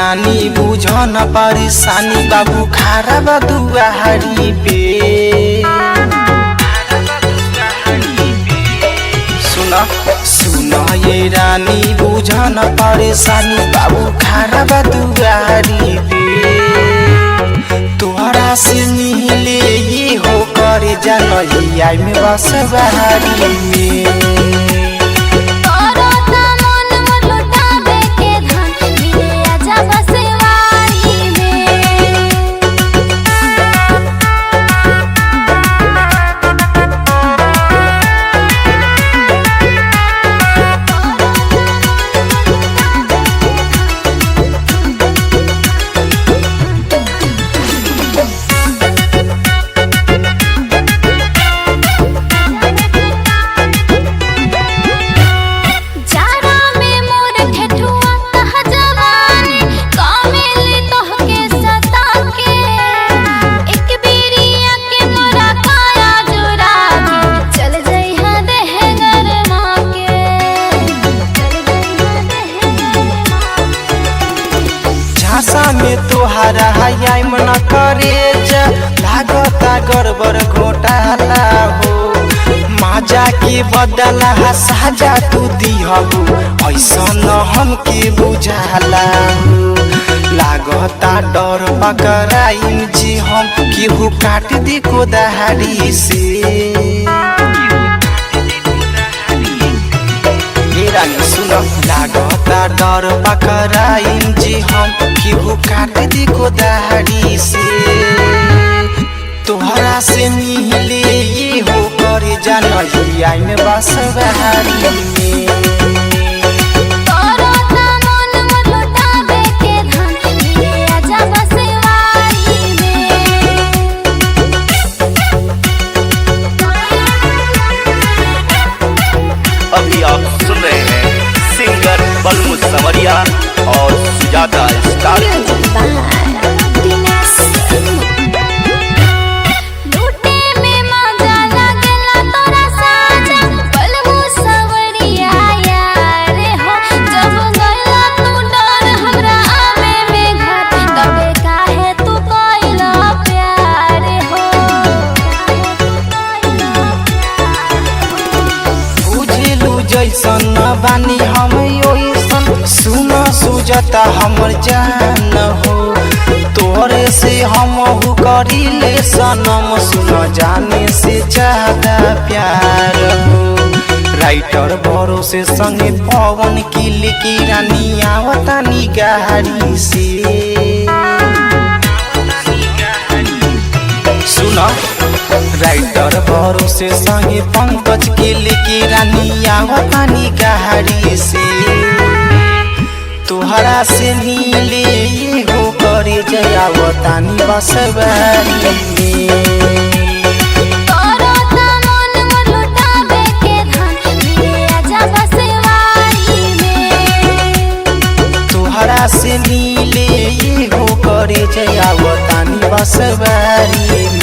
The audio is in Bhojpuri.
रानी बुझन परेशानी बाबू खारा बा दुआरी पे। सुना ये रानी बुझन परेशानी बाबू खारा बा दुआरी पे। तोहरा से मिले ये हो करे जनहिया में बस बहारी में। में तोहारा हाय मन करे लागता गड़बड़ घोटाला हो। माजा के बदला साजा तू दिहबू ऐसा न हमके बुझाला हो। लागता डर पकड़ाई जी हम केहू काट दी को दहाड़ी से। सुनो लागता डर पकड़ाई जी हम केहू काट दी को दहाड़ी से। तोहरा से मिले ये हो करे जनहिया में बस बहारी में। अभी आप सुन रहे हैं सिंगर बलमु सवरिया और सुजाता स्टार। जैसन बानी हम ओइसन सुन सुजता हमर जान हो। तोरे से हम हु करिले सनम सुन जाने से ज्यादा प्यार हो। राइटर भरोसे संगे पवन की लिखी रानी आवता निगारी से। सुना राइटर भरोसे संगे पंकज के लेके रानी आवता निगारी से। तोहरा से मिले ये हो करे जयावता नि बस बहारी में। तोहरा से मिले ये हो करे जयावता नि बस बहारी में।